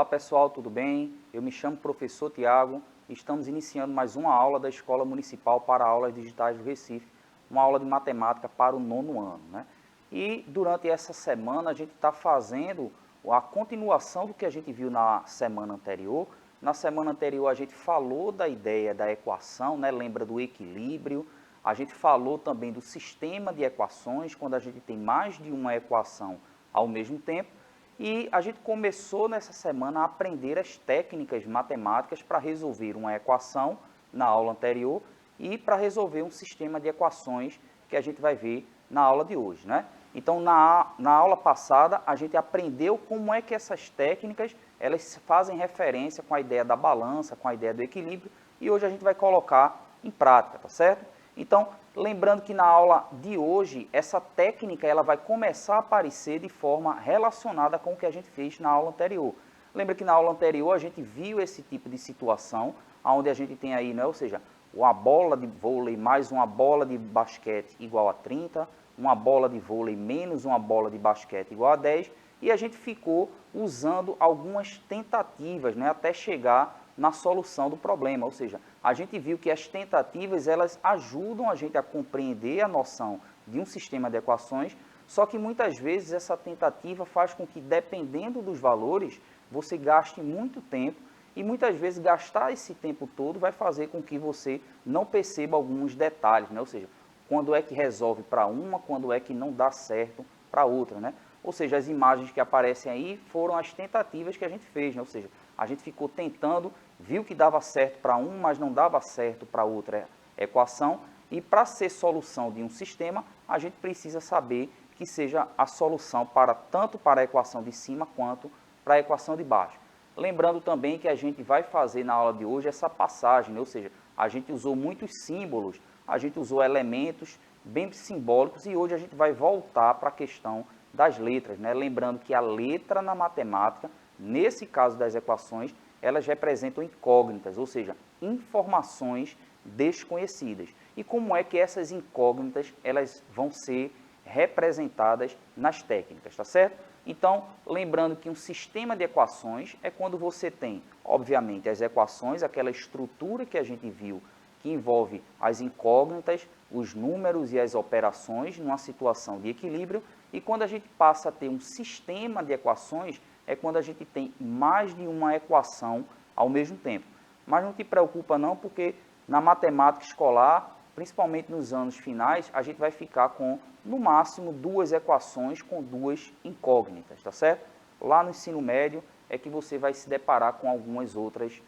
pessoal, tudo bem? Eu me chamo professor Tiago e estamos iniciando mais uma aula da Escola Municipal para Aulas Digitais do Recife, uma aula de matemática para o 9º ano, né? E durante essa semana a gente está fazendo a continuação do que a gente viu na semana anterior. Na semana anterior a gente falou da ideia da equação, né? Lembra do equilíbrio, a gente falou também do sistema de equações, quando a gente tem mais de uma equação ao mesmo tempo. E a gente começou nessa semana a aprender as técnicas matemáticas para resolver uma equação na aula anterior e para resolver um sistema de equações que a gente vai ver na aula de hoje, né? Então, na aula passada, a gente aprendeu como é que essas técnicas elas fazem referência com a ideia da balança, com a ideia do equilíbrio, e hoje a gente vai colocar em prática, tá certo? Então, lembrando que na aula de hoje, essa técnica ela vai começar a aparecer de forma relacionada com o que a gente fez na aula anterior. Lembra que na aula anterior a gente viu esse tipo de situação, onde a gente tem aí, né, ou seja, uma bola de vôlei mais uma bola de basquete igual a 30, uma bola de vôlei menos uma bola de basquete igual a 10, e a gente ficou usando algumas tentativas, né, até chegar na solução do problema, ou seja, a gente viu que as tentativas elas ajudam a gente a compreender a noção de um sistema de equações, só que muitas vezes essa tentativa faz com que, dependendo dos valores, você gaste muito tempo e muitas vezes gastar esse tempo todo vai fazer com que você não perceba alguns detalhes, né? Ou seja, quando é que resolve para uma, quando é que não dá certo para outra, né? Ou seja, as imagens que aparecem aí foram as tentativas que a gente fez, né? Ou seja, a gente ficou tentando, viu que dava certo para um, mas não dava certo para outra equação, e para ser solução de um sistema, a gente precisa saber que seja a solução para tanto para a equação de cima quanto para a equação de baixo. Lembrando também que a gente vai fazer na aula de hoje essa passagem, né? Ou seja, a gente usou muitos símbolos, a gente usou elementos bem simbólicos e hoje a gente vai voltar para a questão das letras, né? Lembrando que a letra na matemática, nesse caso das equações, elas representam incógnitas, ou seja, informações desconhecidas. E como é que essas incógnitas elas vão ser representadas nas técnicas, tá certo? Então, lembrando que um sistema de equações é quando você tem, obviamente, as equações, aquela estrutura que a gente viu, que envolve as incógnitas, os números e as operações numa situação de equilíbrio, e quando a gente passa a ter um sistema de equações, é quando a gente tem mais de uma equação ao mesmo tempo. Mas não te preocupa não, porque na matemática escolar, principalmente nos anos finais, a gente vai ficar com, no máximo, 2 equações com 2 incógnitas, tá certo? Lá no ensino médio é que você vai se deparar com algumas outras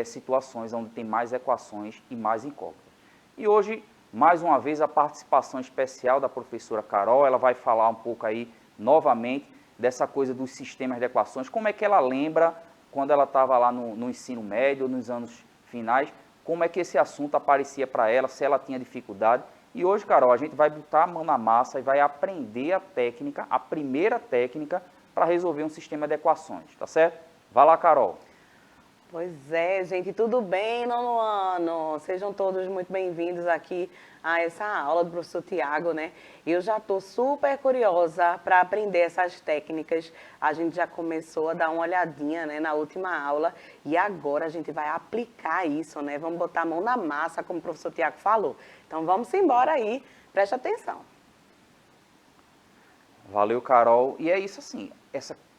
situações onde tem mais equações e mais incógnitas. E hoje, mais uma vez, a participação especial da professora Carol, ela vai falar um pouco aí, novamente, dessa coisa dos sistemas de equações, como é que ela lembra, quando ela estava lá no ensino médio, nos anos finais, como é que esse assunto aparecia para ela, se ela tinha dificuldade. E hoje, Carol, a gente vai botar a mão na massa e vai aprender a técnica, a primeira técnica, para resolver um sistema de equações, tá certo? Vai lá, Carol. Pois é, gente, tudo bem, 9º ano? Sejam todos muito bem-vindos aqui a essa aula do professor Tiago, né? Eu já estou super curiosa para aprender essas técnicas. A gente já começou a dar uma olhadinha, né, na última aula e agora a gente vai aplicar isso, né? Vamos botar a mão na massa, como o professor Tiago falou. Então vamos embora aí, preste atenção. Valeu, Carol. E é isso assim,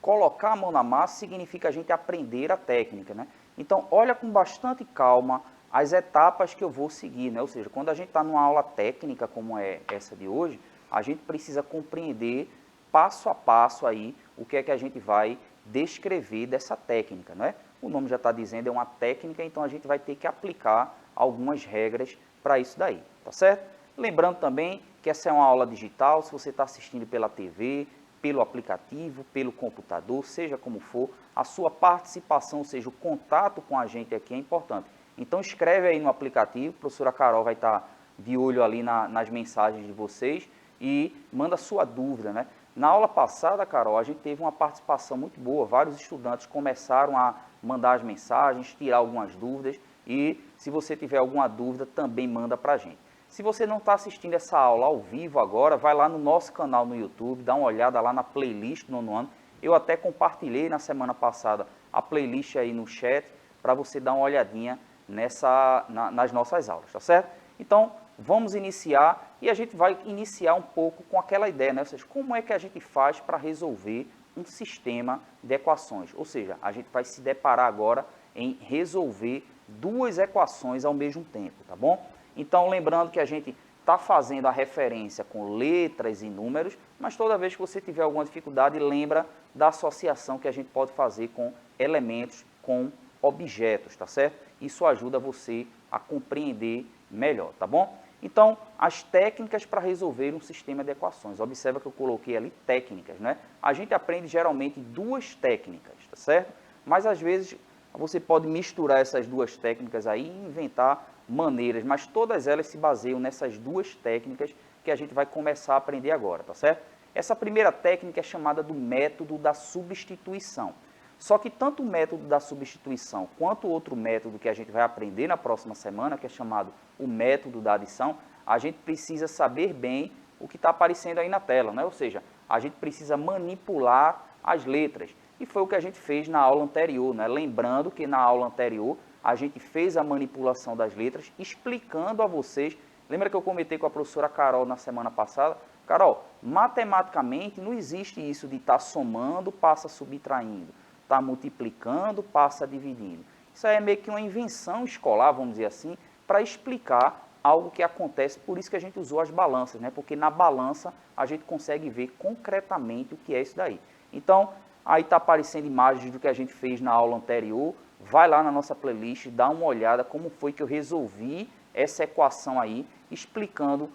colocar a mão na massa significa a gente aprender a técnica, né? Então, olha com bastante calma as etapas que eu vou seguir, né? Ou seja, quando a gente está numa aula técnica como é essa de hoje, a gente precisa compreender passo a passo aí o que é que a gente vai descrever dessa técnica, não é? O nome já está dizendo, é uma técnica, então a gente vai ter que aplicar algumas regras para isso daí, tá certo? Lembrando também que essa é uma aula digital, se você está assistindo pela TV, pelo aplicativo, pelo computador, seja como for, a sua participação, ou seja, o contato com a gente aqui é importante. Então escreve aí no aplicativo, a professora Carol vai estar de olho ali nas mensagens de vocês e manda sua dúvida, né? Na aula passada, Carol, a gente teve uma participação muito boa, vários estudantes começaram a mandar as mensagens, tirar algumas dúvidas e se você tiver alguma dúvida também manda para a gente. Se você não está assistindo essa aula ao vivo agora, vai lá no nosso canal no YouTube, dá uma olhada lá na playlist do 9º ano Eu até compartilhei na semana passada a playlist aí no chat para você dar uma olhadinha nas nossas aulas, tá certo? Então, vamos iniciar e a gente vai iniciar um pouco com aquela ideia, né? Ou seja, como é que a gente faz para resolver um sistema de equações? Ou seja, a gente vai se deparar agora em resolver duas equações ao mesmo tempo, tá bom? Então, lembrando que a gente está fazendo a referência com letras e números, mas toda vez que você tiver alguma dificuldade, lembra da associação que a gente pode fazer com elementos, com objetos, tá certo? Isso ajuda você a compreender melhor, tá bom? Então, as técnicas para resolver um sistema de equações. Observa que eu coloquei ali técnicas, né? A gente aprende geralmente duas técnicas, tá certo? Mas às vezes você pode misturar essas duas técnicas aí e inventar maneiras, mas todas elas se baseiam nessas duas técnicas que a gente vai começar a aprender agora, tá certo? Essa primeira técnica é chamada do método da substituição. Só que tanto o método da substituição quanto o outro método que a gente vai aprender na próxima semana, que é chamado o método da adição, a gente precisa saber bem o que está aparecendo aí na tela, né? Ou seja, a gente precisa manipular as letras. E foi o que a gente fez na aula anterior, né? Lembrando que na aula anterior a gente fez a manipulação das letras, explicando a vocês. Lembra que eu comentei com a professora Carol na semana passada? Carol, matematicamente não existe isso de estar somando, passa subtraindo, está multiplicando, passa dividindo. Isso aí é meio que uma invenção escolar, vamos dizer assim, para explicar algo que acontece, por isso que a gente usou as balanças, né? Porque na balança a gente consegue ver concretamente o que é isso daí. Então, aí está aparecendo imagens do que a gente fez na aula anterior. Vai lá na nossa playlist, dá uma olhada como foi que eu resolvi essa equação aí, explicando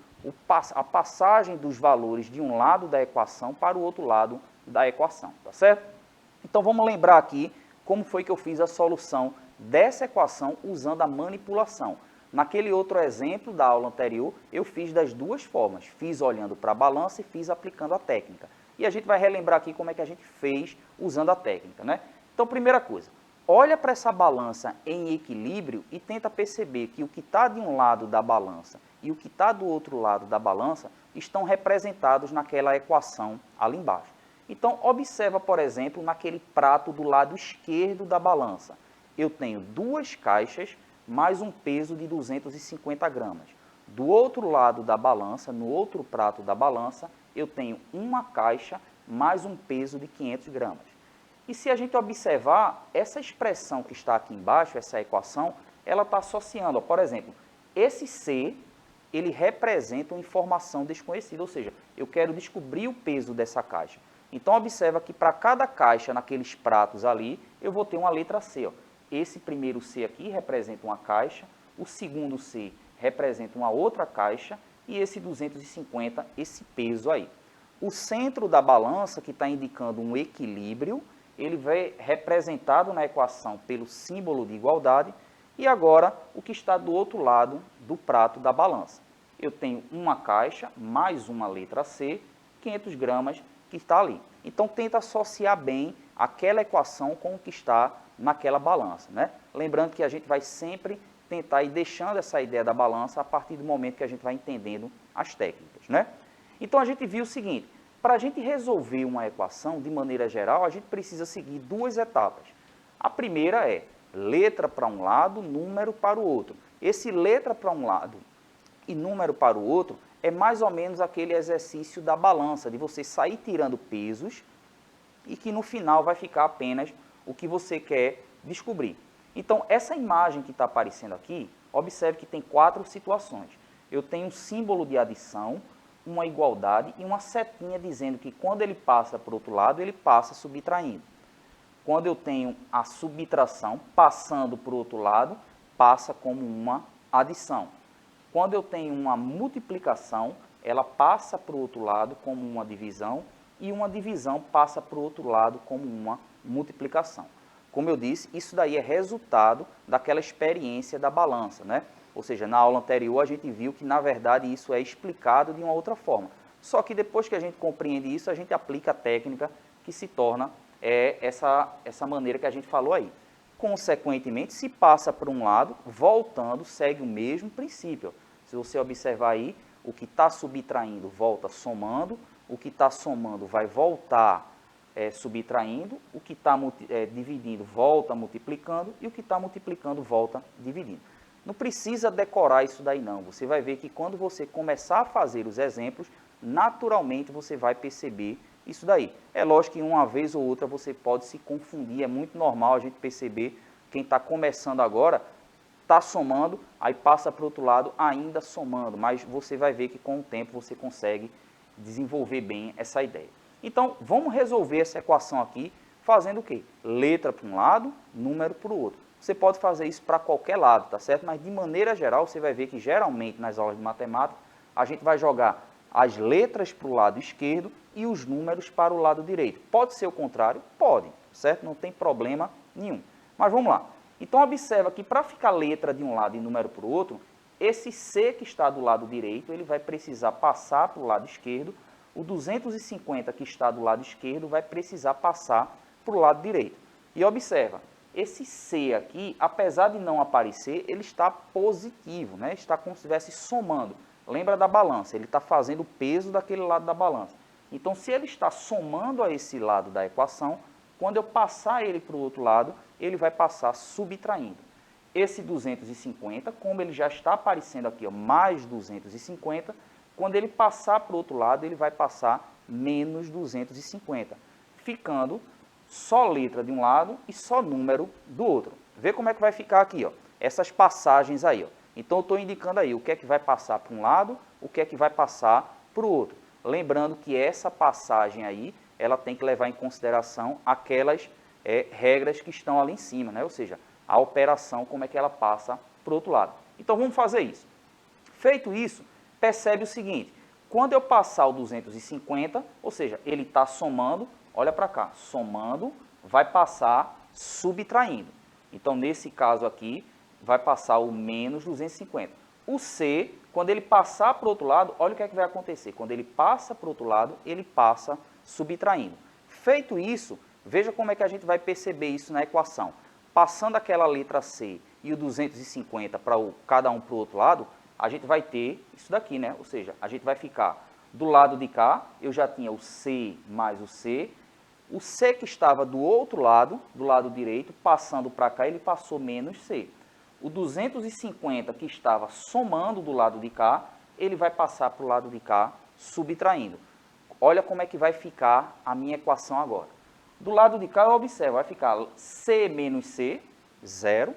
a passagem dos valores de um lado da equação para o outro lado da equação, tá certo? Então vamos lembrar aqui como foi que eu fiz a solução dessa equação usando a manipulação. Naquele outro exemplo da aula anterior, eu fiz das duas formas, fiz olhando para a balança e fiz aplicando a técnica. E a gente vai relembrar aqui como é que a gente fez usando a técnica, né? Então, primeira coisa, olha para essa balança em equilíbrio e tenta perceber que o que está de um lado da balança e o que está do outro lado da balança estão representados naquela equação ali embaixo. Então, observa, por exemplo, naquele prato do lado esquerdo da balança. Eu tenho duas caixas mais um peso de 250 gramas. Do outro lado da balança, no outro prato da balança, eu tenho uma caixa mais um peso de 500 gramas. E se a gente observar, essa expressão que está aqui embaixo, essa equação, ela está associando, ó, por exemplo, esse C, ele representa uma informação desconhecida, ou seja, eu quero descobrir o peso dessa caixa. Então, observa que para cada caixa naqueles pratos ali, eu vou ter uma letra C. Ó. Esse primeiro C aqui representa uma caixa, o segundo C representa uma outra caixa e esse 250, esse peso aí. O centro da balança, que está indicando um equilíbrio, ele vai representado na equação pelo símbolo de igualdade. E agora, o que está do outro lado do prato da balança. Eu tenho uma caixa mais uma letra C, 500 gramas, que está ali. Então, tenta associar bem aquela equação com o que está naquela balança, né? Lembrando que a gente vai sempre tentar ir deixando essa ideia da balança a partir do momento que a gente vai entendendo as técnicas, né? Então, a gente viu o seguinte, para a gente resolver uma equação, de maneira geral, a gente precisa seguir duas etapas. A primeira é letra para um lado, número para o outro. Esse letra para um lado e número para o outro é mais ou menos aquele exercício da balança, de você sair tirando pesos e que no final vai ficar apenas o que você quer descobrir. Então, essa imagem que está aparecendo aqui, observe que tem 4 situações. Eu tenho um símbolo de adição, uma igualdade e uma setinha dizendo que quando ele passa para o outro lado, ele passa subtraindo. Quando eu tenho a subtração passando para o outro lado, passa como uma adição. Quando eu tenho uma multiplicação, ela passa para o outro lado como uma divisão e uma divisão passa para o outro lado como uma multiplicação. Como eu disse, isso daí é resultado daquela experiência da balança, né? Ou seja, na aula anterior a gente viu que, na verdade, isso é explicado de uma outra forma. Só que depois que a gente compreende isso, a gente aplica a técnica que se torna essa maneira que a gente falou aí. Consequentemente, se passa por um lado, voltando, segue o mesmo princípio. Se você observar aí, o que está subtraindo volta somando, o que está somando vai voltar subtraindo, o que está dividindo volta multiplicando e o que está multiplicando volta dividindo. Não precisa decorar isso daí não, você vai ver que quando você começar a fazer os exemplos, naturalmente você vai perceber isso daí. É lógico que uma vez ou outra você pode se confundir, é muito normal a gente perceber, quem está começando agora, está somando, aí passa para o outro lado ainda somando, mas você vai ver que com o tempo você consegue desenvolver bem essa ideia. Então, vamos resolver essa equação aqui fazendo o quê? Letra para um lado, número para o outro. Você pode fazer isso para qualquer lado, tá certo? Mas de maneira geral, você vai ver que geralmente nas aulas de matemática, a gente vai jogar as letras para o lado esquerdo e os números para o lado direito. Pode ser o contrário? Pode, certo? Não tem problema nenhum. Mas vamos lá. Então, observa que para ficar letra de um lado e número para o outro, esse C que está do lado direito, ele vai precisar passar para o lado esquerdo, o 250 que está do lado esquerdo vai precisar passar para o lado direito. E observa, esse C aqui, apesar de não aparecer, ele está positivo, né? Está como se estivesse somando. Lembra da balança, ele está fazendo o peso daquele lado da balança. Então, se ele está somando a esse lado da equação, quando eu passar ele para o outro lado, ele vai passar subtraindo. Esse 250, como ele já está aparecendo aqui, ó, mais 250, quando ele passar para o outro lado, ele vai passar menos 250, ficando só letra de um lado e só número do outro. Vê como é que vai ficar aqui, ó, essas passagens aí. Ó. Então, eu estou indicando aí o que é que vai passar para um lado, o que é que vai passar para o outro. Lembrando que essa passagem aí, ela tem que levar em consideração aquelas regras que estão ali em cima, né? Ou seja, a operação, como é que ela passa para o outro lado. Então, vamos fazer isso. Feito isso, percebe o seguinte, quando eu passar o 250, ou seja, ele está somando, olha para cá, somando, vai passar subtraindo. Então, nesse caso aqui, vai passar o menos 250. O C, quando ele passar para o outro lado, olha o que é que vai acontecer. Quando ele passa para o outro lado, ele passa subtraindo. Feito isso, veja como é que a gente vai perceber isso na equação. Passando aquela letra C e o 250 para cada um para o outro lado, a gente vai ter isso daqui, né? Ou seja, a gente vai ficar do lado de cá, eu já tinha o C mais o C que estava do outro lado, do lado direito, passando para cá, ele passou menos C. O 250 que estava somando do lado de cá, ele vai passar para o lado de cá, subtraindo. Olha como é que vai ficar a minha equação agora. Do lado de cá, eu observo, vai ficar C menos C, 0,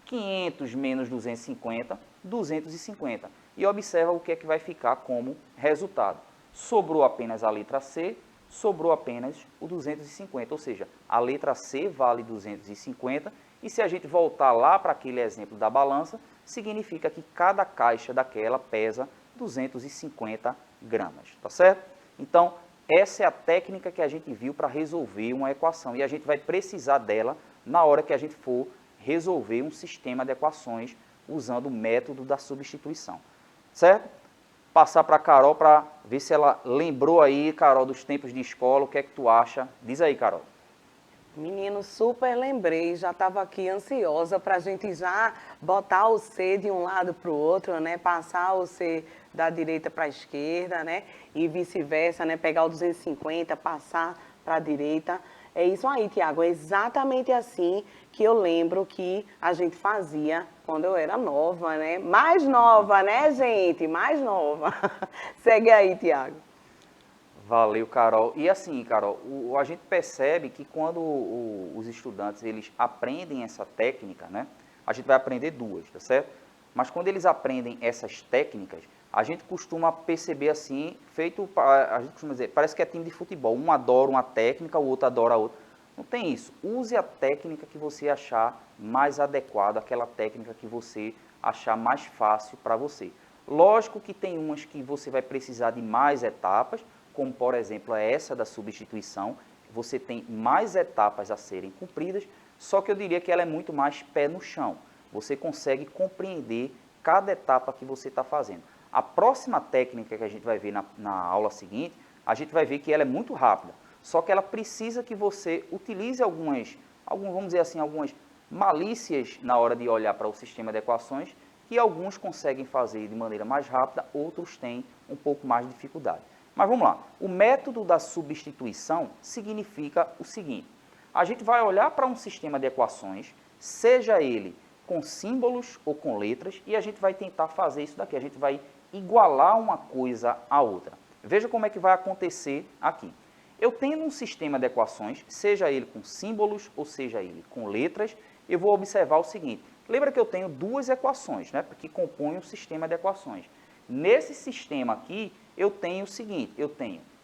500 menos 250, 250. E observa o que é que vai ficar como resultado. Sobrou apenas a letra C, sobrou apenas o 250, ou seja, a letra C vale 250, e se a gente voltar lá para aquele exemplo da balança, significa que cada caixa daquela pesa 250 gramas, tá certo? Então, essa é a técnica que a gente viu para resolver uma equação, e a gente vai precisar dela na hora que a gente for resolver um sistema de equações usando o método da substituição, certo? Passar para a Carol para ver se ela lembrou aí, Carol, dos tempos de escola, o que é que tu acha? Diz aí, Carol. Menino, super lembrei, já estava aqui ansiosa para a gente já botar o C de um lado para o outro, né? Passar o C da direita para a esquerda, né? E vice-versa, né? Pegar o 250, passar para a direita. É isso aí, Tiago, é exatamente assim que eu lembro que a gente fazia quando eu era nova, né? Mais nova, né, gente? Mais nova. Segue aí, Tiago. Valeu, Carol. E assim, Carol, a gente percebe que quando os estudantes eles aprendem essa técnica, né? A gente vai aprender duas, tá certo? Mas quando eles aprendem essas técnicas, a gente costuma perceber assim, a gente costuma dizer, parece que é time de futebol, um adora uma técnica, o outro adora a outra. Não tem isso. Use a técnica que você achar mais adequada, aquela técnica que você achar mais fácil para você. Lógico que tem umas que você vai precisar de mais etapas, como por exemplo essa da substituição, você tem mais etapas a serem cumpridas, só que eu diria que ela é muito mais pé no chão. Você consegue compreender cada etapa que você está fazendo. A próxima técnica que a gente vai ver na aula seguinte, a gente vai ver que ela é muito rápida, só que ela precisa que você utilize vamos dizer assim, algumas malícias na hora de olhar para o sistema de equações, que alguns conseguem fazer de maneira mais rápida, outros têm um pouco mais de dificuldade. Mas vamos lá. O método da substituição significa o seguinte. A gente vai olhar para um sistema de equações, seja ele com símbolos ou com letras, e a gente vai tentar fazer isso daqui. A gente vai igualar uma coisa à outra. Veja como é que vai acontecer aqui. Eu tendo um sistema de equações, seja ele com símbolos ou seja ele com letras, eu vou observar o seguinte. Lembra que eu tenho duas equações, né, que compõem um sistema de equações. Nesse sistema aqui, eu tenho o seguinte,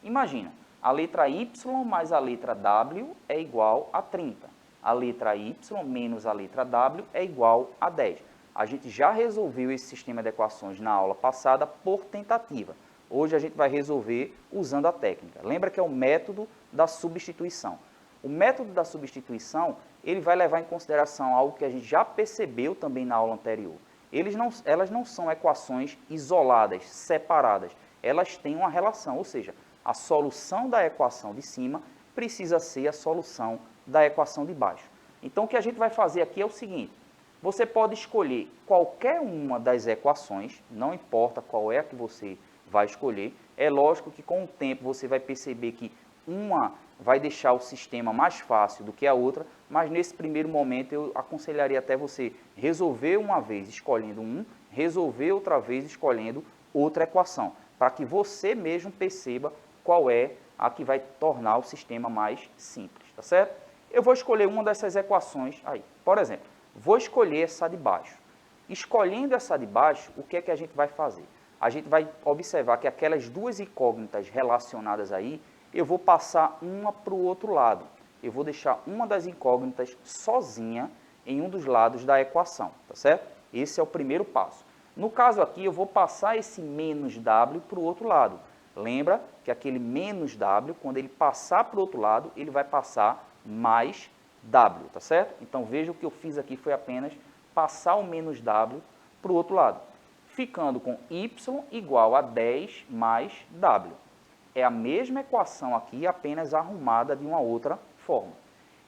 imagina, a letra y mais a letra w é igual a 30. A letra y menos a letra w é igual a 10. A gente já resolveu esse sistema de equações na aula passada por tentativa. Hoje a gente vai resolver usando a técnica. Lembra que é o método da substituição. O método da substituição, ele vai levar em consideração algo que a gente já percebeu também na aula anterior. Elas não são equações isoladas, separadas. Elas têm uma relação, ou seja, a solução da equação de cima precisa ser a solução da equação de baixo. Então, o que a gente vai fazer aqui é o seguinte. Você pode escolher qualquer uma das equações, não importa qual é a que você vai escolher. É lógico que com o tempo você vai perceber que uma vai deixar o sistema mais fácil do que a outra, mas nesse primeiro momento eu aconselharia até você resolver uma vez escolhendo um, resolver outra vez escolhendo outra equação, para que você mesmo perceba qual é a que vai tornar o sistema mais simples, tá certo? Eu vou escolher uma dessas equações aí. Por exemplo, vou escolher essa de baixo. Escolhendo essa de baixo, o que é que a gente vai fazer? A gente vai observar que aquelas duas incógnitas relacionadas aí, eu vou passar uma para o outro lado. Eu vou deixar uma das incógnitas sozinha em um dos lados da equação, tá certo? Esse é o primeiro passo. No caso aqui, eu vou passar esse menos w para o outro lado. Lembra que aquele menos w, quando ele passar para o outro lado, ele vai passar mais w, tá certo? Então, veja o que eu fiz aqui foi apenas passar o menos w para o outro lado, ficando com y igual a 10 mais w. É a mesma equação aqui, apenas arrumada de uma outra forma.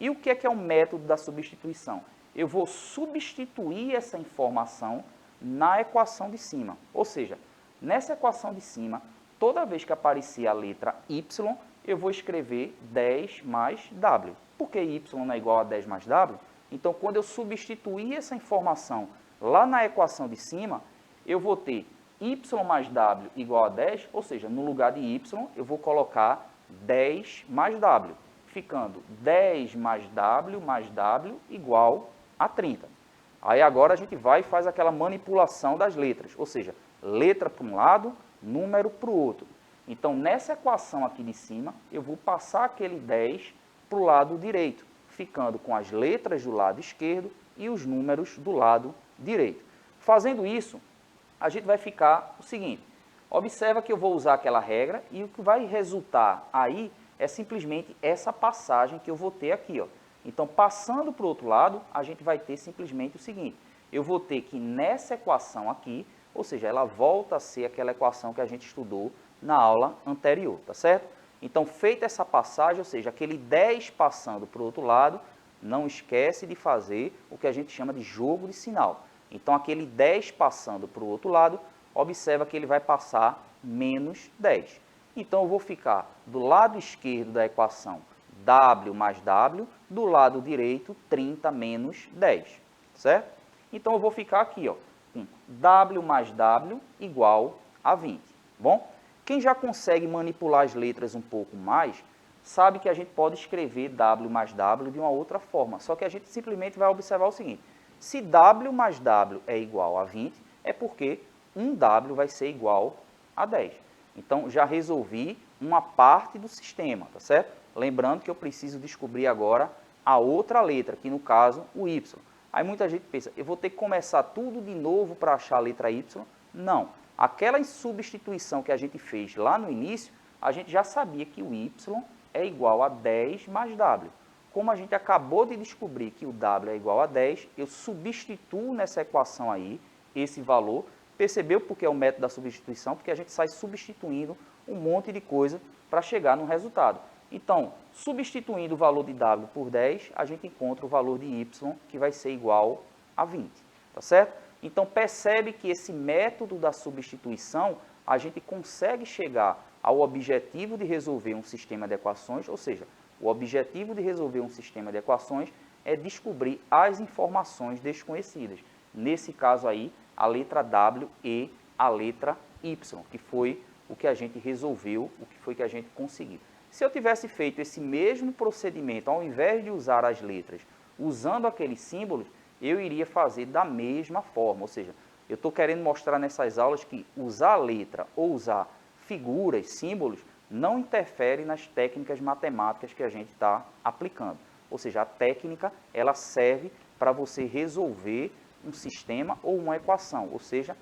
E o que é o método da substituição? Eu vou substituir essa informação na equação de cima. Ou seja, nessa equação de cima, toda vez que aparecer a letra y, eu vou escrever 10 mais w. Por que y não é igual a 10 mais w? Então, quando eu substituir essa informação lá na equação de cima, eu vou ter y mais w igual a 10, ou seja, no lugar de y, eu vou colocar 10 mais w, ficando 10 mais w igual a 30. Aí agora a gente vai e faz aquela manipulação das letras, ou seja, letra para um lado, número para o outro. Então, nessa equação aqui de cima, eu vou passar aquele 10 para o lado direito, ficando com as letras do lado esquerdo e os números do lado direito. Fazendo isso, a gente vai ficar o seguinte, observa que eu vou usar aquela regra e o que vai resultar aí é simplesmente essa passagem que eu vou ter aqui, ó. Então, passando para o outro lado, a gente vai ter simplesmente o seguinte, eu vou ter que nessa equação aqui, ou seja, ela volta a ser aquela equação que a gente estudou na aula anterior, tá certo? Então, feita essa passagem, ou seja, aquele 10 passando para o outro lado, não esquece de fazer o que a gente chama de jogo de sinal. Então, aquele 10 passando para o outro lado, observa que ele vai passar menos 10. Então, eu vou ficar do lado esquerdo da equação w mais w, do lado direito 30 menos 10, certo? Então, eu vou ficar aqui, ó, com w mais w igual a 20, bom? Quem já consegue manipular as letras um pouco mais, sabe que a gente pode escrever w mais w de uma outra forma, só que a gente simplesmente vai observar o seguinte, se w mais w é igual a 20, é porque 1w vai ser igual a 10. Então, já resolvi uma parte do sistema, tá certo? Lembrando que eu preciso descobrir agora a outra letra, que no caso, o y. Aí muita gente pensa, eu vou ter que começar tudo de novo para achar a letra y? Não. Aquela substituição que a gente fez lá no início, a gente já sabia que o y é igual a 10 mais w. Como a gente acabou de descobrir que o w é igual a 10, eu substituo nessa equação aí esse valor. Percebeu porque é o método da substituição? Porque a gente sai substituindo um monte de coisa para chegar no resultado. Então, substituindo o valor de w por 10, a gente encontra o valor de y, que vai ser igual a 20. Tá certo? Então, percebe que esse método da substituição, a gente consegue chegar ao objetivo de resolver um sistema de equações, ou seja, o objetivo de resolver um sistema de equações é descobrir as informações desconhecidas. Nesse caso aí, a letra W e a letra Y, que foi o que a gente resolveu, o que foi que a gente conseguiu. Se eu tivesse feito esse mesmo procedimento, ao invés de usar as letras, usando aqueles símbolos, eu iria fazer da mesma forma. Ou seja, eu estou querendo mostrar nessas aulas que usar a letra ou usar figuras, símbolos, não interfere nas técnicas matemáticas que a gente está aplicando. Ou seja, a técnica, ela serve para você resolver um sistema ou uma equação, ou seja,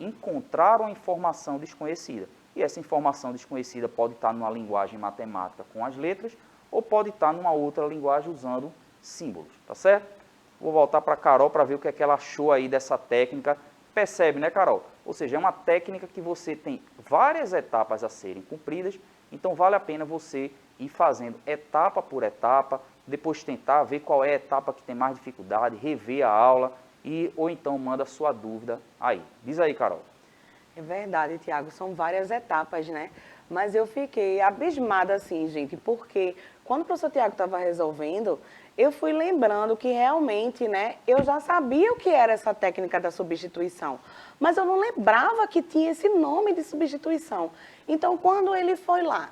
encontrar uma informação desconhecida. E essa informação desconhecida pode estar numa linguagem matemática com as letras, ou pode estar numa outra linguagem usando símbolos, tá certo? Vou voltar para a Carol para ver o que é que ela achou aí dessa técnica. Percebe, né, Carol? Ou seja, é uma técnica que você tem várias etapas a serem cumpridas, então vale a pena você ir fazendo etapa por etapa, depois tentar ver qual é a etapa que tem mais dificuldade, rever a aula, ou então manda sua dúvida aí. Diz aí, Carol. É verdade, Tiago, são várias etapas, né? Mas eu fiquei abismada assim, gente, porque quando o professor Tiago estava resolvendo, eu fui lembrando que realmente, né, eu já sabia o que era essa técnica da substituição, mas eu não lembrava que tinha esse nome de substituição. Então, quando ele foi lá,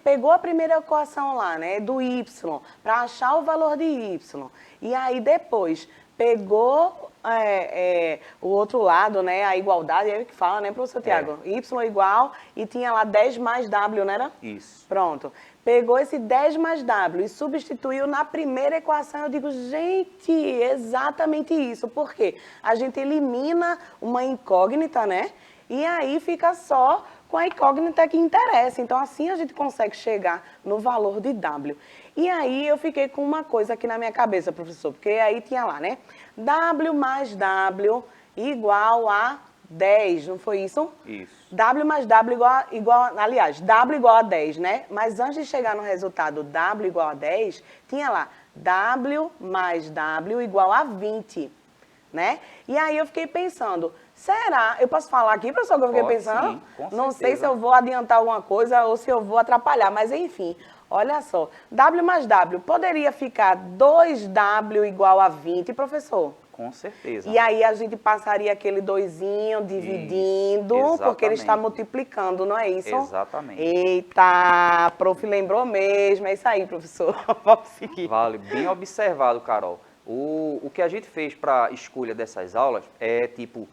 pegou a primeira equação lá, né, do y, para achar o valor de y, e aí depois pegou o outro lado, né, a igualdade, é o que fala, né, professor Tiago? Y igual, e tinha lá 10 mais W, não era? Isso. Pronto. Pegou esse 10 mais W e substituiu na primeira equação. Eu digo, gente, exatamente isso. Por quê? A gente elimina uma incógnita, né? E aí fica só com a incógnita que interessa. Então, assim a gente consegue chegar no valor de W. E aí eu fiquei com uma coisa aqui na minha cabeça, professor, porque aí tinha lá, né? W mais W igual a 10, não foi isso? Isso. W mais W aliás, W igual a 10, né? Mas antes de chegar no resultado W igual a 10, tinha lá W mais W igual a 20, né? E aí eu fiquei pensando, será? Eu posso falar aqui, professor, que eu fiquei pensando? Sim, com Não sei certeza. se eu vou adiantar alguma coisa ou se eu vou atrapalhar, mas enfim, olha só. W mais W poderia ficar 2W igual a 20, professor? Com certeza. E aí a gente passaria aquele doisinho dividindo, Isso, porque ele está exatamente. multiplicando, não é isso? Exatamente. Eita, prof lembrou mesmo, é isso aí, professor. Vamos seguir. Vale, bem observado, Carol. O que a gente fez para a escolha dessas aulas é, tipo,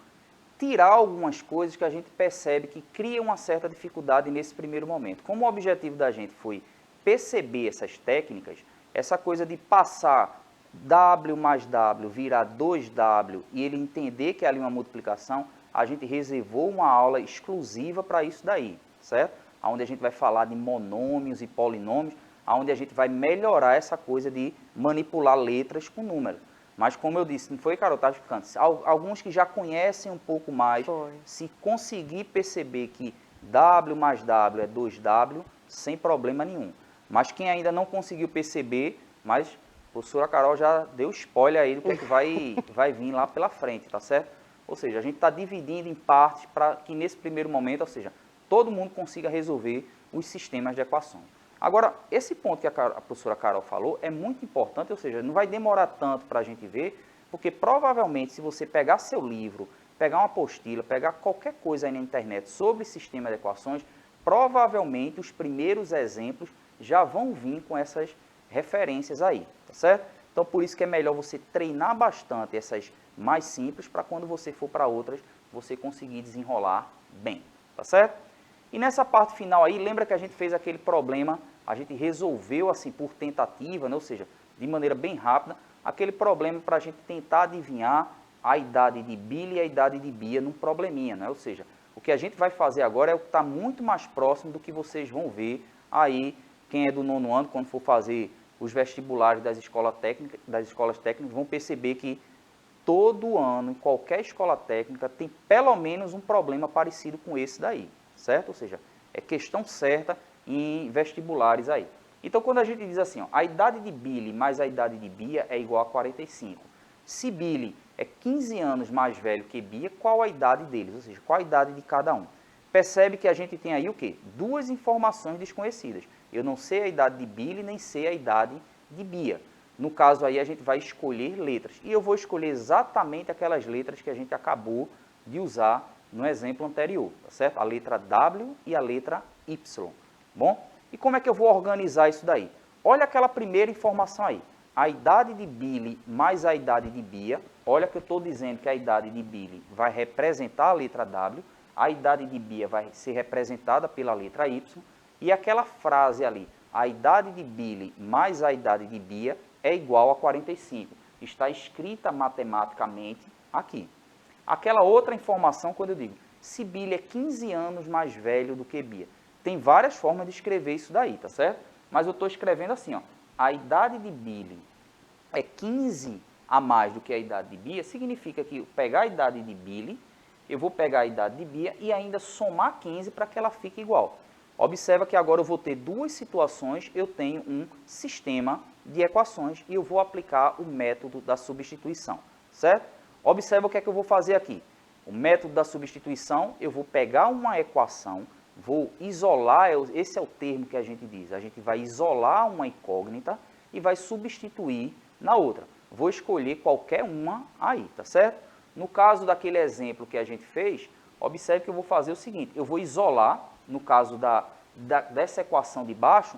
tirar algumas coisas que a gente percebe que cria uma certa dificuldade nesse primeiro momento. Como o objetivo da gente foi perceber essas técnicas, essa coisa de passar W mais W virar 2W e ele entender que é ali uma multiplicação, a gente reservou uma aula exclusiva para isso daí, certo? Onde a gente vai falar de monômios e polinômios, onde a gente vai melhorar essa coisa de manipular letras com números. Mas como eu disse, não foi, Carol, tá explicando? Alguns que já conhecem um pouco mais, se conseguir perceber que W mais W é 2W, sem problema nenhum. Mas quem ainda não conseguiu perceber, mas a professora Carol já deu spoiler aí do que é que vai vir lá pela frente, tá certo? Ou seja, a gente está dividindo em partes para que nesse primeiro momento, ou seja, todo mundo consiga resolver os sistemas de equações. Agora, esse ponto que a professora Carol falou é muito importante, ou seja, não vai demorar tanto para a gente ver, porque provavelmente se você pegar seu livro, pegar uma apostila, pegar qualquer coisa aí na internet sobre sistema de equações, provavelmente os primeiros exemplos já vão vir com essas referências aí, tá certo? Então, por isso que é melhor você treinar bastante essas mais simples, para quando você for para outras, você conseguir desenrolar bem, tá certo? E nessa parte final aí, lembra que a gente fez aquele problema, a gente resolveu assim por tentativa, né? Ou seja, de maneira bem rápida, aquele problema para a gente tentar adivinhar a idade de Billy e a idade de Bia num probleminha, né? Ou seja, o que a gente vai fazer agora é o que está muito mais próximo do que vocês vão ver aí, quem é do 9º ano, quando for fazer os vestibulares das escolas técnicas, vão perceber que todo ano, em qualquer escola técnica, tem pelo menos um problema parecido com esse daí, certo? Ou seja, é questão certa em vestibulares aí. Então, quando a gente diz assim, ó, a idade de Billy mais a idade de Bia é igual a 45. Se Billy é 15 anos mais velho que Bia, qual a idade deles? Ou seja, qual a idade de cada um? percebe que a gente tem aí o quê? Duas informações desconhecidas. Eu não sei a idade de Billy, nem sei a idade de Bia. No caso aí, a gente vai escolher letras. E eu vou escolher exatamente aquelas letras que a gente acabou de usar no exemplo anterior, tá certo? A letra W e a letra Y. Bom, e como é que eu vou organizar isso daí? Olha aquela primeira informação aí. A idade de Billy mais a idade de Bia. Olha que eu estou dizendo que a idade de Billy vai representar a letra W. A idade de Bia vai ser representada pela letra Y. E aquela frase ali, a idade de Billy mais a idade de Bia é igual a 45. Está escrita matematicamente aqui. Aquela outra informação, quando eu digo, se Billy é 15 anos mais velho do que Bia. Tem várias formas de escrever isso daí, tá certo? Mas eu estou escrevendo assim, ó. A idade de Billy é 15 a mais do que a idade de Bia, significa que eu pegar a idade de Billy, eu vou pegar a idade de Bia e ainda somar 15 para que ela fique igual. Observa que agora eu vou ter duas situações, eu tenho um sistema de equações e eu vou aplicar o método da substituição, certo? Observa o que é que eu vou fazer aqui. O método da substituição, eu vou pegar uma equação, vou isolar, esse é o termo que a gente diz, a gente vai isolar uma incógnita e vai substituir na outra. Vou escolher qualquer uma aí, tá certo? No caso daquele exemplo que a gente fez, observe que eu vou fazer o seguinte, eu vou isolar, no caso dessa equação de baixo,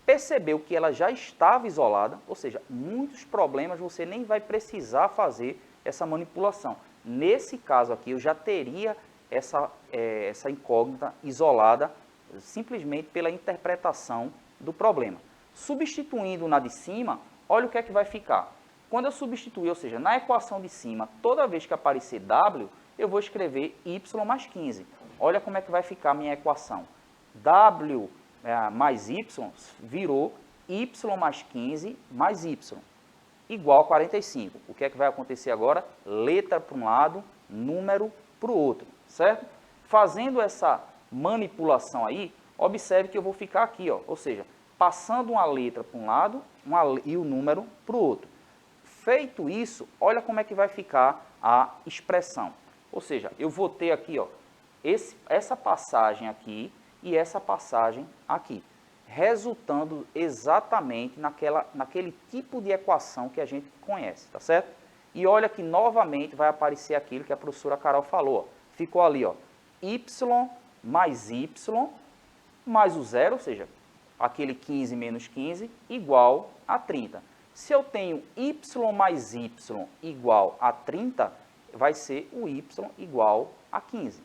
percebeu que ela já estava isolada, ou seja, muitos problemas você nem vai precisar fazer essa manipulação. Nesse caso aqui, eu já teria essa incógnita isolada simplesmente pela interpretação do problema. Substituindo na de cima, olha o que é que vai ficar. Quando eu substituir, ou seja, na equação de cima, toda vez que aparecer W, eu vou escrever Y mais 15. Olha como é que vai ficar a minha equação. W mais Y virou Y mais 15 mais Y, igual a 45. O que é que vai acontecer agora? Letra para um lado, número para o outro, certo? Fazendo essa manipulação aí, observe que eu vou ficar aqui, ó, ou seja, passando uma letra para um lado e o número para o outro. Feito isso, olha como é que vai ficar a expressão. Ou seja, eu vou ter aqui, ó, essa passagem aqui e essa passagem aqui, resultando exatamente naquele tipo de equação que a gente conhece, tá certo? E olha que novamente vai aparecer aquilo que a professora Carol falou, ó. Ficou ali, ó, y mais o zero, ou seja, aquele 15 menos 15, igual a 30. Se eu tenho y mais y igual a 30, vai ser o y igual a 15.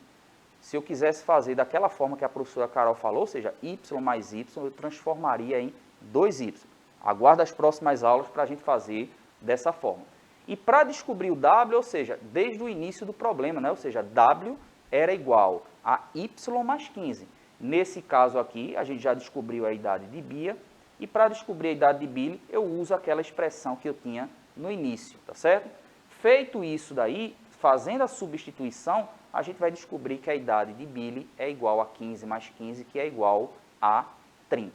Se eu quisesse fazer daquela forma que a professora Carol falou, ou seja, y mais y, eu transformaria em 2y. Aguarda as próximas aulas para a gente fazer dessa forma. E para descobrir o w, ou seja, desde o início do problema, né? Ou seja, w era igual a y mais 15. Nesse caso aqui, a gente já descobriu a idade de Bia, e para descobrir a idade de Billy, eu uso aquela expressão que eu tinha no início, tá certo? Feito isso daí, fazendo a substituição, a gente vai descobrir que a idade de Billy é igual a 15 mais 15, que é igual a 30,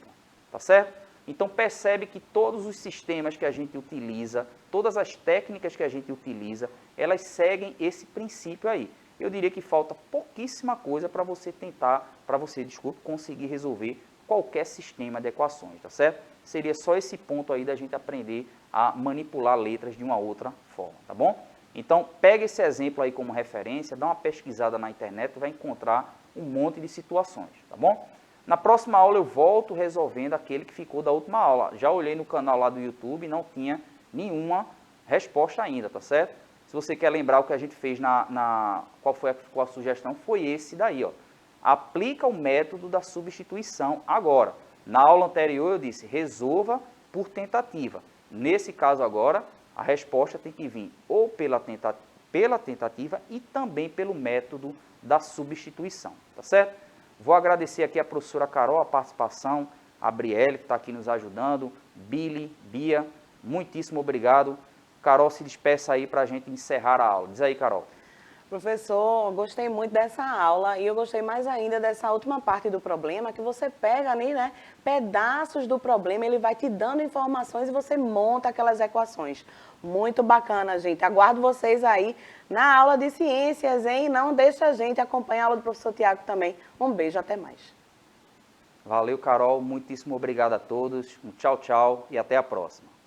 tá certo? Então percebe que todos os sistemas que a gente utiliza, todas as técnicas que a gente utiliza, elas seguem esse princípio aí. Eu diria que falta pouquíssima coisa para você conseguir resolver qualquer sistema de equações, tá certo? Seria só esse ponto aí da gente aprender a manipular letras de uma outra forma, tá bom? Então, pega esse exemplo aí como referência, dá uma pesquisada na internet, vai encontrar um monte de situações, tá bom? Na próxima aula eu volto resolvendo aquele que ficou da última aula. Já olhei no canal lá do YouTube e não tinha nenhuma resposta ainda, tá certo? Se você quer lembrar o que a gente fez qual foi a sugestão, foi esse daí, ó. Aplica o método da substituição agora. Na aula anterior eu disse, resolva por tentativa. Nesse caso agora, a resposta tem que vir ou pela tentativa e também pelo método da substituição, tá certo? Vou agradecer aqui a professora Carol, a participação, a Brielle, que está aqui nos ajudando, Billy, Bia, muitíssimo obrigado. Carol, se despeça aí para a gente encerrar a aula. Diz aí, Carol. Professor, gostei muito dessa aula e eu gostei mais ainda dessa última parte do problema, que você pega ali, né, pedaços do problema, ele vai te dando informações e você monta aquelas equações. Muito bacana, gente. Aguardo vocês aí na aula de ciências, hein? Não deixa a gente acompanhar a aula do professor Tiago também. Um beijo, até mais. Valeu, Carol. Muitíssimo obrigado a todos. Um tchau, tchau e até a próxima.